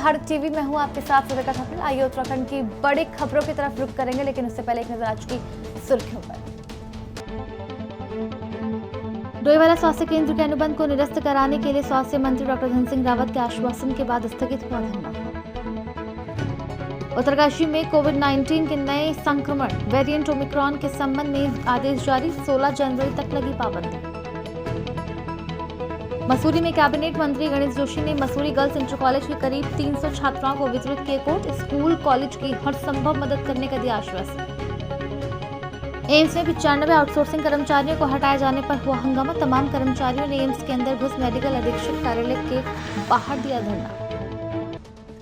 Bharat TV में हूँ आपके साथ सुरेखा ठाकुर। आइए उत्तराखंड की बड़ी खबरों की तरफ रुख करेंगे, लेकिन उससे पहले एक नजर आज की सुर्खियों पर। डोईवाला स्वास्थ्य केंद्र के अनुबंध को निरस्त कराने के लिए स्वास्थ्य मंत्री डॉक्टर धन सिंह रावत के आश्वासन के बाद स्थगित हुआ धरना। उत्तरकाशी में कोविड-19 के नए संक्रमण वेरिएंट ओमिक्रॉन के संबंध में आदेश जारी, 16 जनवरी तक लगी पाबंदी। मसूरी में कैबिनेट मंत्री गणेश जोशी ने मसूरी गर्ल्स इंटर कॉलेज के करीब 300 छात्राओं को वितरित किए कोट, स्कूल कॉलेज की हर संभव मदद करने का दिया आश्वासन। एम्स में 95 आउटसोर्सिंग कर्मचारियों को हटाए जाने पर हुआ हंगामा, तमाम कर्मचारियों ने एम्स के अंदर घुस मेडिकल अधीक्षक कार्यालय के बाहर दिया धरना।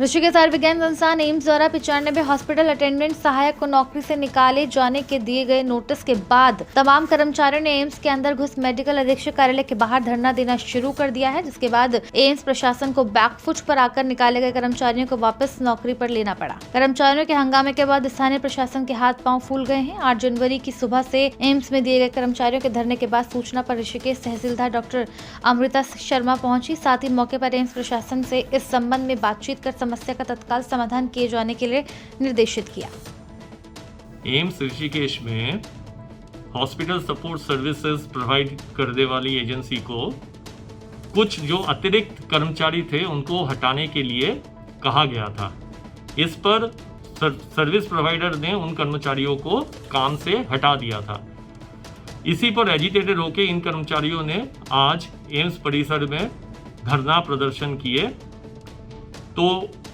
ऋषिकेश आयुर्विज्ञान संस्थान एम्स द्वारा 95 हॉस्पिटल अटेंडेंट सहायक को नौकरी से निकाले जाने के दिए गए नोटिस के बाद तमाम कर्मचारियों ने एम्स के अंदर घुस मेडिकल अधीक्षक कार्यालय के बाहर धरना देना शुरू कर दिया है, जिसके बाद एम्स प्रशासन को बैकफुट पर आकर निकाले गए कर्मचारियों को वापस नौकरी पर लेना पड़ा। कर्मचारियों के हंगामे के बाद स्थानीय प्रशासन के हाथ पांव फूल गए हैं। 8 जनवरी की सुबह से एम्स में दिए गए कर्मचारियों के धरने के बाद सूचना पर ऋषिकेश तहसीलदार डॉक्टर अमृता शर्मा पहुंची। साथ ही मौके पर एम्स प्रशासन से इस संबंध में बातचीत कर समस्या का तत्काल समाधान किए जाने के लिए निर्देशित किया। एम्स ऋषिकेश में हॉस्पिटल सपोर्ट सर्विसेज प्रोवाइड करने वाली एजेंसी को कुछ जो अतिरिक्त कर्मचारी थे उनको हटाने के लिए कहा गया था। इस पर सर्विस प्रोवाइडर ने उन कर्मचारियों को काम से हटा दिया था। इसी पर एजिटेटेड होकर इन कर्मचारियों ने आज एम्स परिसर में धरना प्रदर्शन किए। तो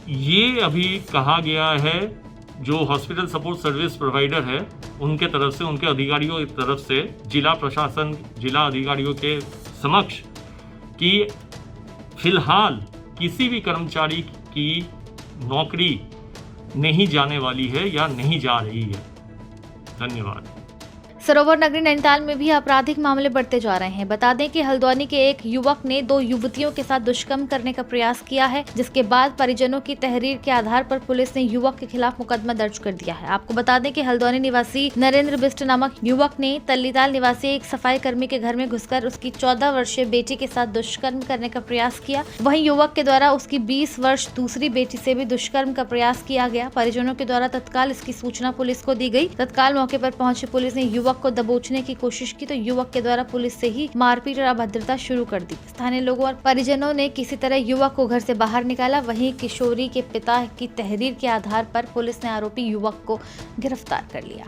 ये अभी कहा गया है जो हॉस्पिटल सपोर्ट सर्विस प्रोवाइडर है उनके तरफ से, उनके अधिकारियों की तरफ से जिला प्रशासन, जिला अधिकारियों के समक्ष कि फिलहाल किसी भी कर्मचारी की नौकरी नहीं जाने वाली है या नहीं जा रही है। धन्यवाद। सरोवर नगरी नैनीताल में भी आपराधिक मामले बढ़ते जा रहे हैं। बता दें कि हल्द्वानी के एक युवक ने 2 युवतियों के साथ दुष्कर्म करने का प्रयास किया है, जिसके बाद परिजनों की तहरीर के आधार पर पुलिस ने युवक के खिलाफ मुकदमा दर्ज कर दिया है। आपको बता दें कि हल्द्वानी निवासी नरेंद्र बिष्ट नामक युवक ने तल्लीताल निवासी एक सफाई कर्मी के घर में घुसकर उसकी 14 वर्षीय बेटी के साथ दुष्कर्म करने का प्रयास किया। वहीं युवक के द्वारा उसकी 20 वर्ष दूसरी बेटी से भी दुष्कर्म का प्रयास किया गया। परिजनों के द्वारा तत्काल इसकी सूचना पुलिस को दी गई। तत्काल मौके पर पहुंची पुलिस ने युवक को दबोचने की कोशिश की तो युवक के द्वारा पुलिस से ही मारपीट और अभद्रता शुरू कर दी। स्थानीय लोगों और परिजनों ने किसी तरह युवक को घर से बाहर निकाला। वहीं किशोरी के पिता की तहरीर के आधार पर पुलिस ने आरोपी युवक को गिरफ्तार कर लिया।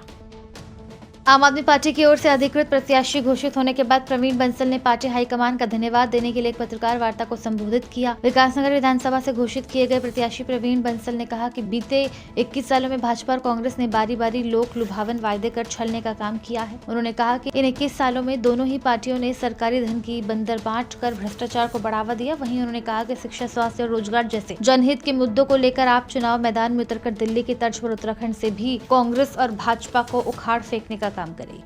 आम आदमी पार्टी की ओर से अधिकृत प्रत्याशी घोषित होने के बाद प्रवीण बंसल ने पार्टी हाईकमान का धन्यवाद देने के लिए एक पत्रकार वार्ता को संबोधित किया। विकासनगर विधानसभा से घोषित किए गए प्रत्याशी प्रवीण बंसल ने कहा कि बीते 21 सालों में भाजपा और कांग्रेस ने बारी बारी लोक लुभावन वायदे कर छलने का काम किया है। उन्होंने कहा कि इन 21 सालों में दोनों ही पार्टियों ने सरकारी धन की बंदरबांट कर भ्रष्टाचार को बढ़ावा दिया। वहीं उन्होंने कहा कि शिक्षा, स्वास्थ्य और रोजगार जैसे जनहित के मुद्दों को लेकर आप चुनाव मैदान में उतरकर दिल्ली की तर्ज पर उत्तराखंड से भी कांग्रेस और भाजपा को उखाड़ फेंकने का काम करेगी।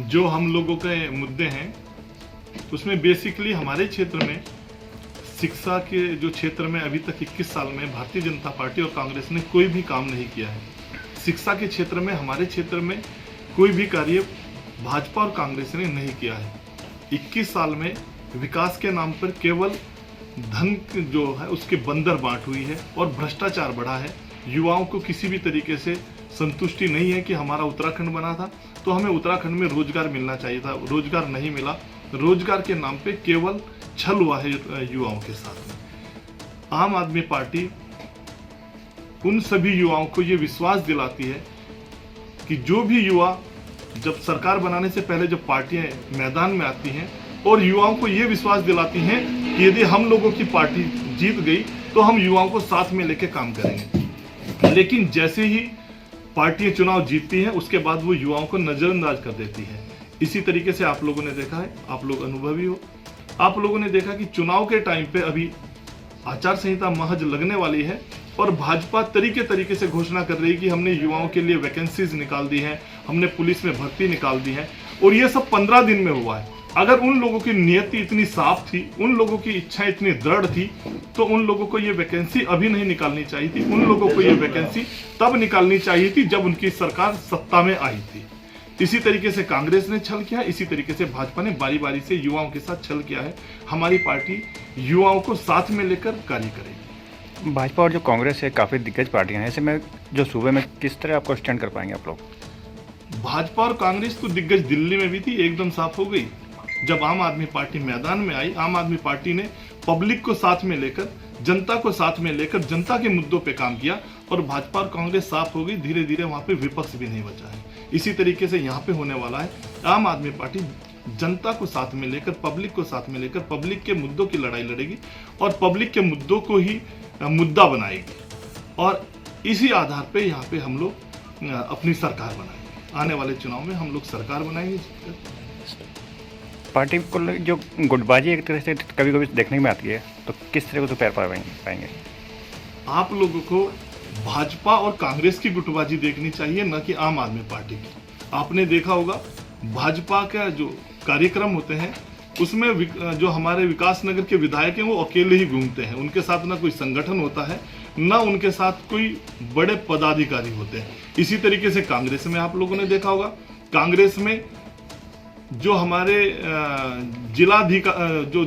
जो हम लोगों के मुद्दे हैं उसमें बेसिकली हमारे क्षेत्र में शिक्षा के जो क्षेत्र में अभी तक 21 साल में भारतीय जनता पार्टी और कांग्रेस ने कोई भी काम नहीं किया है। शिक्षा के क्षेत्र में हमारे क्षेत्र में कोई भी कार्य भाजपा और कांग्रेस ने नहीं किया है। 21 साल में विकास के नाम पर केवल धन जो है उसकी बंदर बांट हुई है और भ्रष्टाचार बढ़ा है। युवाओं को किसी भी तरीके से संतुष्टि नहीं है कि हमारा उत्तराखंड बना था तो हमें उत्तराखंड में रोजगार मिलना चाहिए था, रोजगार नहीं मिला। रोजगार के नाम पे केवल छल हुआ है युवाओं के साथ में। आम आदमी पार्टी उन सभी युवाओं को ये विश्वास दिलाती है कि जो भी युवा जब सरकार बनाने से पहले जब पार्टियां मैदान में आती हैं और युवाओं को ये विश्वास दिलाती हैं कि यदि हम लोगों की पार्टी जीत गई तो हम युवाओं को साथ में लेकर काम करेंगे, लेकिन जैसे ही पार्टियां चुनाव जीतती हैं उसके बाद वो युवाओं को नजरअंदाज कर देती है। इसी तरीके से आप लोगों ने देखा है, आप लोग अनुभवी हो, आप लोगों ने देखा कि चुनाव के टाइम पे अभी आचार संहिता महज लगने वाली है और भाजपा तरीके से घोषणा कर रही है कि हमने युवाओं के लिए वैकेंसीज निकाल दी हैं, हमने पुलिस में भर्ती निकाल दी है और ये सब 15 दिन में हुआ है। अगर उन लोगों की नियति इतनी साफ थी, उन लोगों की इच्छा इतनी दृढ़ थी तो उन लोगों को ये वैकेंसी अभी नहीं निकालनी चाहिए थी। उन लोगों को ये वैकेंसी तब निकालनी चाहिए थी जब उनकी सरकार सत्ता में आई थी। इसी तरीके से कांग्रेस ने छल किया, इसी तरीके से भाजपा ने बारी बारी से युवाओं के साथ छल किया है। हमारी पार्टी युवाओं को साथ में लेकर कार्य करेगी। भाजपा और जो कांग्रेस है काफ़ी दिग्गज पार्टियां हैं, ऐसे में जो सूबे में किस तरह आपको स्टैंड कर पाएंगे आप लोग? भाजपा और कांग्रेस तो दिग्गज दिल्ली में भी थी, एकदम साफ हो गई जब आम आदमी पार्टी मैदान में आई। आम आदमी पार्टी ने पब्लिक को साथ में लेकर, जनता को साथ में लेकर जनता के मुद्दों पे काम किया और भाजपा और कांग्रेस साफ हो गई। धीरे धीरे वहां पे विपक्ष भी नहीं बचा है। इसी तरीके से यहाँ पे होने वाला है। आम आदमी पार्टी जनता को साथ में लेकर, पब्लिक को साथ में लेकर, पब्लिक के मुद्दों की लड़ाई लड़ेगी और पब्लिक के मुद्दों को ही मुद्दा बनाएगी और इसी आधार पे यहाँ पे हम लोग अपनी सरकार बनाएंगे। आने वाले चुनाव में हम लोग सरकार बनाएंगे। पार्टी को जो गुटबाजी एक तरह से कभी कभी देखने में आती है, तो किस तरह को तो पैर पाएंगे? आप लोगों को भाजपा और कांग्रेस की गुटबाजी देखनी चाहिए, न कि आम आदमी पार्टी की। आपने देखा होगा भाजपा का जो कार्यक्रम होते हैं उसमें जो हमारे विकास नगर के विधायक हैं वो अकेले ही घूमते हैं। उनके साथ ना कोई संगठन होता है, ना उनके साथ कोई बड़े पदाधिकारी होते हैं। इसी तरीके से कांग्रेस में आप लोगों ने देखा होगा, कांग्रेस में जो हमारे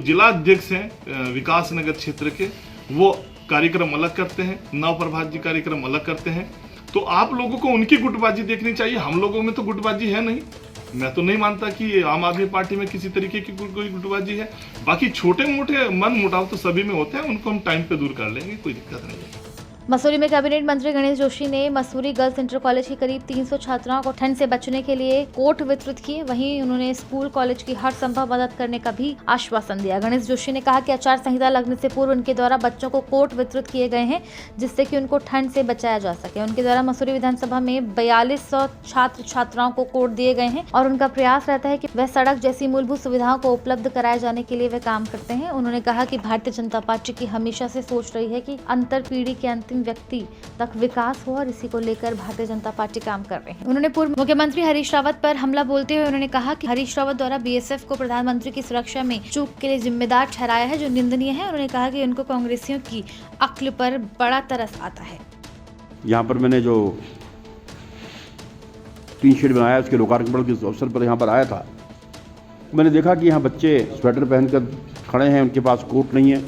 जिलाध्यक्ष हैं विकास नगर क्षेत्र के, वो कार्यक्रम अलग करते हैं, नव प्रभात जी कार्यक्रम अलग करते हैं। तो आप लोगों को उनकी गुटबाजी देखनी चाहिए। हम लोगों में तो गुटबाजी है नहीं। मैं तो नहीं मानता कि आम आदमी पार्टी में किसी तरीके की कोई गुटबाजी है। बाकी छोटे मोटे मन मुटाव तो सभी में होते हैं, उनको हम टाइम पे दूर कर लेंगे, कोई दिक्कत नहीं है। मसूरी में कैबिनेट मंत्री गणेश जोशी ने मसूरी गर्ल्स इंटर कॉलेज की करीब 300 छात्राओं को ठंड से बचने के लिए कोट वितरित किए। वहीं उन्होंने स्कूल कॉलेज की हर संभव मदद करने का भी आश्वासन दिया। गणेश जोशी ने कहा कि आचार संहिता लगने से पूर्व उनके द्वारा बच्चों को कोट वितरित किए गए हैं, जिससे कि उनको ठंड से बचाया जा सके। उनके द्वारा मसूरी विधानसभा में 4200 छात्र छात्राओं को कोट दिए गए हैं और उनका प्रयास रहता है कि वह सड़क जैसी मूलभूत सुविधाओं को उपलब्ध कराए जाने के लिए वे काम करते हैं। उन्होंने कहा कि भारतीय जनता पार्टी की हमेशा से सोच रही है कि अंतर पीढ़ी के अंतिम व्यक्ति तक विकास हो और इसी को लेकर भारतीय जनता पार्टी काम कर रही है। उन्होंने पूर्व मुख्यमंत्री हरीश रावत पर हमला बोलते हुए उन्होंने कहा कि हरीश रावत द्वारा बीएसएफ को प्रधानमंत्री की सुरक्षा में चूक के लिए जिम्मेदार ठहराया है, जो निंदनीय है। उन्होंने कहा कि उनको कांग्रेसियों की अक्ल पर बड़ा तरस आता है। यहाँ पर मैंने जो टीन शेड बनाया उसके लोकार्पण के अवसर पर यहाँ पर आया था, मैंने देखा कि यहाँ बच्चे स्वेटर पहनकर खड़े हैं, उनके पास कोट नहीं है।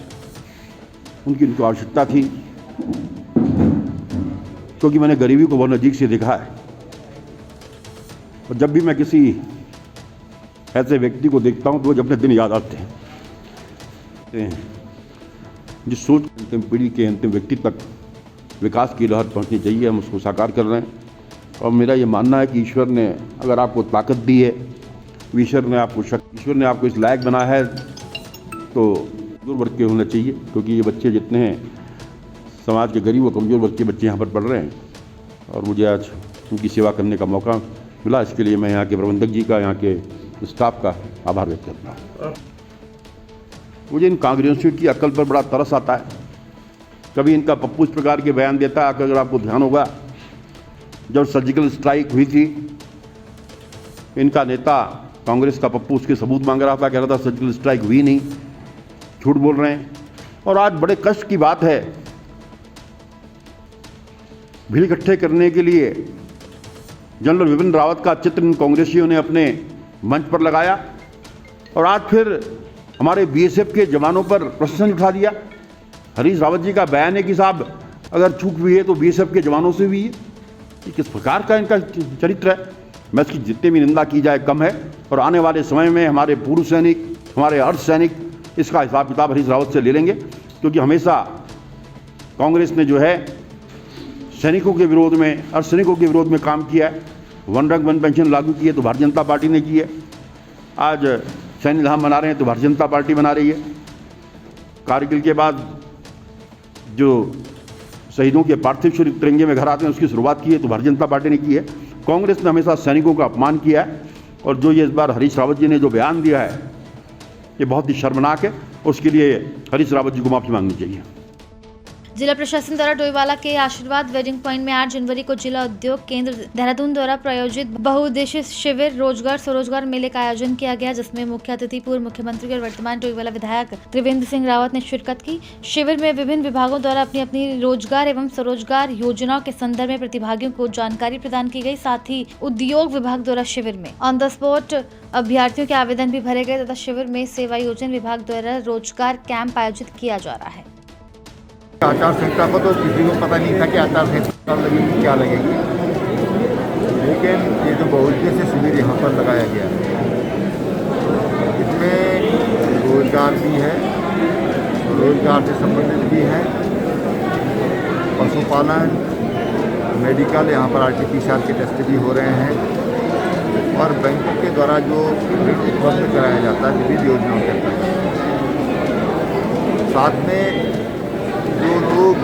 उनको आवश्यकता थी, क्योंकि मैंने गरीबी को बहुत नज़दीक से देखा है। और जब भी मैं किसी ऐसे व्यक्ति को देखता हूँ तो वो अपने दिन याद आते हैं। जिस सोच अंतिम पीढ़ी के अंतिम व्यक्ति तक विकास की लहर पहुँचनी चाहिए, हम उसको साकार कर रहे हैं। और मेरा ये मानना है कि ईश्वर ने अगर आपको ताकत दी है, ईश्वर ने आपको शक्ति, ईश्वर ने आपको इस लायक बनाया है, तो कमजोर वर्ग के होना चाहिए। क्योंकि ये बच्चे जितने हैं समाज के गरीब और कमजोर वर्ग के बच्चे यहाँ पर पढ़ रहे हैं और मुझे आज उनकी सेवा करने का मौका मिला। इसके लिए मैं यहाँ के प्रबंधक जी का, यहाँ के स्टाफ का आभार व्यक्त करता हूँ। मुझे इन कांग्रेसियों की अक्ल पर बड़ा तरस आता है। कभी इनका पप्पू इस प्रकार के बयान देता है, अगर आपको ध्यान होगा जब सर्जिकल स्ट्राइक हुई थी, इनका नेता कांग्रेस का पप्पू उसके सबूत मांग रहा था, कह रहा था सर्जिकल स्ट्राइक हुई नहीं, झूठ बोल रहे हैं। और आज बड़े कष्ट की बात है, भीड़ इकट्ठे करने के लिए जनरल विपिन रावत का चित्र इन कांग्रेसियों ने अपने मंच पर लगाया और आज फिर हमारे बीएसएफ के जवानों पर प्रश्न उठा दिया। हरीश रावत जी का बयान है कि साहब अगर चूक हुई है तो बीएसएफ के जवानों से हुई है। ये किस प्रकार का इनका चरित्र है? मैं इसकी जितनी भी निंदा की जाए कम है। और आने वाले समय में हमारे पूर्व सैनिक, हमारे अर्ध सैनिक इसका हिसाब किताब हरीश रावत से ले लेंगे, क्योंकि हमेशा कांग्रेस ने जो है सैनिकों के विरोध में, अर्धसैनिकों के विरोध में काम किया है। वन रंग वन पेंशन लागू की है तो भारतीय जनता पार्टी ने की है। आज सैन्य धाम बना रहे हैं तो भारतीय जनता पार्टी बना रही है। कारगिल के बाद जो शहीदों के पार्थिव शरीर तिरंगे में घर आते हैं उसकी शुरुआत की है तो भारतीय जनता पार्टी ने की है। कांग्रेस ने हमेशा सैनिकों का अपमान किया है और जो ये इस बार हरीश रावत जी ने जो बयान दिया है ये बहुत ही शर्मनाक है। उसके लिए हरीश रावत जी को माफ़ी मांगनी चाहिए। जिला प्रशासन द्वारा डोईवाला के आशीर्वाद वेडिंग पॉइंट में 8 जनवरी को जिला उद्योग केंद्र देहरादून द्वारा प्रायोजित बहुउद्देशीय शिविर रोजगार स्वरोजगार मेले का आयोजन किया गया, जिसमें मुख्य अतिथि पूर्व मुख्यमंत्री और वर्तमान डोईवाला विधायक त्रिवेंद्र सिंह रावत ने शिरकत की। शिविर में विभिन्न विभागों द्वारा अपनी अपनी रोजगार एवं स्वरोजगार योजनाओं के संदर्भ में प्रतिभागियों को जानकारी प्रदान की गई। साथ ही उद्योग विभाग द्वारा शिविर में ऑन द स्पॉट अभ्यर्थियों के आवेदन भी भरे गए तथा शिविर में सेवा योजन विभाग द्वारा रोजगार कैंप आयोजित किया जा रहा है। आचार संहिता को तो किसी को पता नहीं था कि आचार संहिता लगेगी क्या लगेगी, लेकिन ये जो बहुउद्देशीय शिविर यहाँ पर लगाया गया इसमें रोजगार भी है, रोजगार से संबंधित भी है, पशुपालन, मेडिकल, यहाँ पर RT-PCR के टेस्ट भी हो रहे हैं और बैंकों के द्वारा जो ऋण उपलब्ध कराया जाता है विविध योजनाओं के तहत। साथ में जो लोग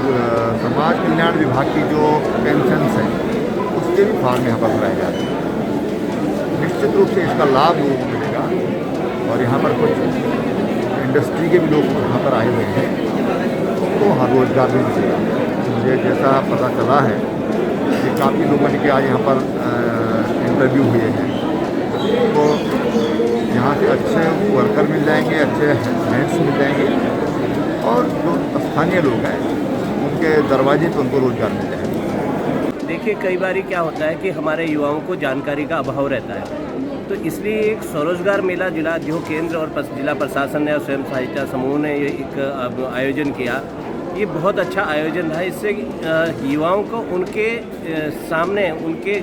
समाज कल्याण विभाग की जो पेंशन्स हैं उसके भी फॉर्म यहाँ पर भराए जाते हैं। निश्चित रूप से इसका लाभ लोगों को मिलेगा और यहाँ पर कुछ इंडस्ट्री के भी लोग यहाँ पर आए हुए हैं तो वहाँ रोजगार भी मिलेगा। मुझे जैसा पता चला है कि काफ़ी लोगों ने कि आज यहाँ पर इंटरव्यू हुए हैं तो यहाँ से अच्छे वर्कर मिल जाएंगे, अच्छे हैंड्स मिल जाएंगे और जो स्थानीय लोग हैं उनके दरवाजे पर उनको रोजगार मिल जाएगा। देखिए, कई बार क्या होता है कि हमारे युवाओं को जानकारी का अभाव रहता है, तो इसलिए एक स्वरोजगार मेला जिला जो केंद्र और जिला प्रशासन ने और स्वयं सहायता समूह ने ये एक आयोजन किया, ये बहुत अच्छा आयोजन था। इससे युवाओं को उनके सामने, उनके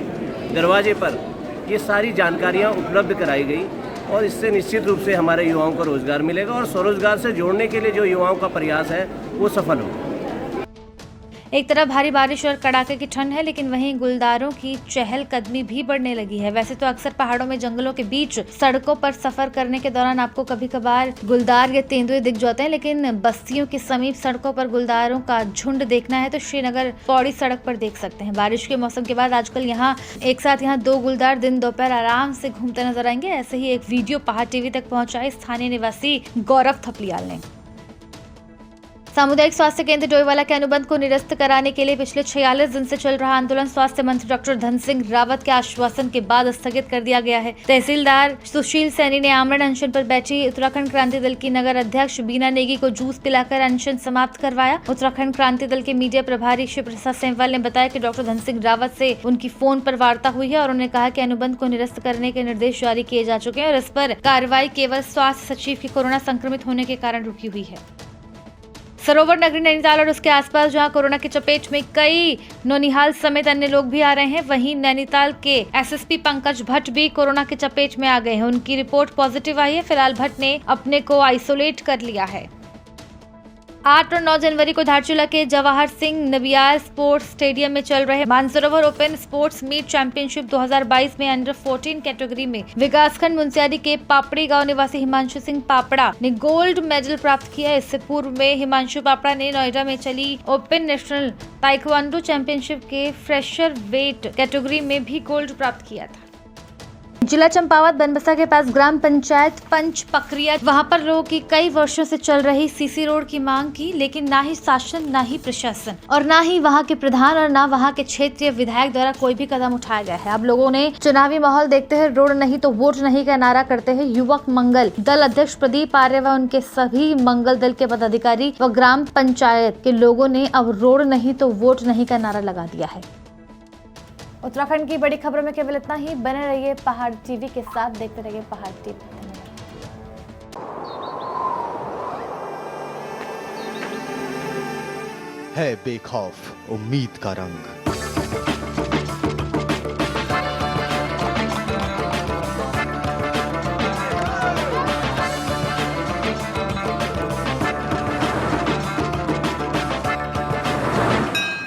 दरवाजे पर ये सारी जानकारियाँ उपलब्ध कराई गई और इससे निश्चित रूप से हमारे युवाओं को रोज़गार मिलेगा और स्वरोजगार से जोड़ने के लिए जो युवाओं का प्रयास है वो सफल होगा। एक तरफ भारी बारिश और कड़ाके की ठंड है, लेकिन वहीं गुलदारों की चहलकदमी भी बढ़ने लगी है। वैसे तो अक्सर पहाड़ों में जंगलों के बीच सड़कों पर सफर करने के दौरान आपको कभी कभार गुलदार या तेंदुए दिख जाते हैं, लेकिन बस्तियों के समीप सड़कों पर गुलदारों का झुंड देखना है तो श्रीनगर पौड़ी सड़क पर देख सकते हैं। बारिश के मौसम के बाद आजकल यहाँ एक साथ 2 गुलदार दिन दोपहर आराम से घूमते नजर आएंगे। ऐसे ही एक वीडियो पहाड़ टीवी तक पहुंचाई स्थानीय निवासी गौरव थपलियाल ने। सामुदायिक स्वास्थ्य केंद्र डोईवाला के अनुबंध को निरस्त कराने के लिए पिछले 46 दिन से चल रहा आंदोलन स्वास्थ्य मंत्री डॉक्टर धन सिंह रावत के आश्वासन के बाद स्थगित कर दिया गया है। तहसीलदार सुशील सैनी ने आमरण अनशन पर बैठी उत्तराखंड क्रांति दल की नगर अध्यक्ष बीना नेगी को जूस पिलाकर अनशन समाप्त करवाया। उत्तराखंड क्रांति दल के मीडिया प्रभारी शिव प्रसाद सेमवाल ने बताया कि डॉक्टर धन सिंह रावत से उनकी फोन पर वार्ता हुई है और उन्होंने कहा कि अनुबंध को निरस्त करने के निर्देश जारी किए जा चुके हैं और इस पर कार्रवाई केवल स्वास्थ्य सचिव के कोरोना संक्रमित होने के कारण रुकी हुई है। सरोवर नगरी नैनीताल और उसके आसपास जहां कोरोना की चपेट में कई नौनिहाल समेत अन्य लोग भी आ रहे हैं, वहीं नैनीताल के एसएसपी पंकज भट्ट भी कोरोना की चपेट में आ गए हैं। उनकी रिपोर्ट पॉजिटिव आई है। फिलहाल भट्ट ने अपने को आइसोलेट कर लिया है। 8 और 9 जनवरी को धारचूला के जवाहर सिंह नबियार स्पोर्ट्स स्टेडियम में चल रहे Mansarovar open sports meet championship 2022 में अंडर 14 कैटेगरी में विकासखंड मुंसियारी के पापड़ी गांव निवासी हिमांशु सिंह पापड़ा ने गोल्ड मेडल प्राप्त किया। इससे पूर्व में हिमांशु पापड़ा ने नोएडा में चली ओपन नेशनल ताइक्वांडो चैंपियनशिप के फ्रेशर वेट कैटेगरी में भी गोल्ड प्राप्त किया था। जिला चंपावत बनबसा के पास ग्राम पंचायत पंच पकरिया, वहां पर लोगों की कई वर्षों से चल रही सीसी रोड की मांग की, लेकिन ना ही शासन, ना ही प्रशासन और ना ही वहां के प्रधान और ना वहां के क्षेत्रीय विधायक द्वारा कोई भी कदम उठाया गया है। अब लोगों ने चुनावी माहौल देखते हुए रोड नहीं तो वोट नहीं का नारा करते हुए युवक मंगल दल अध्यक्ष प्रदीप आर्य व उनके सभी मंगल दल के पदाधिकारी व ग्राम पंचायत के लोगों ने अब रोड नहीं तो वोट नहीं का नारा लगा दिया है। उत्तराखंड की बड़ी खबरों में केवल इतना ही। बने रहिए पहाड़ टीवी के साथ, देखते रहिए पहाड़ टीवी। है बेखौफ उम्मीद का रंग,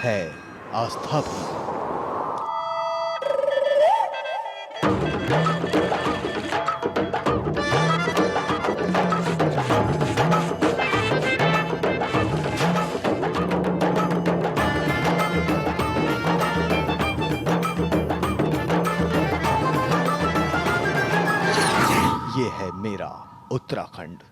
है आस्था भी। ये है मेरा उत्तराखंड।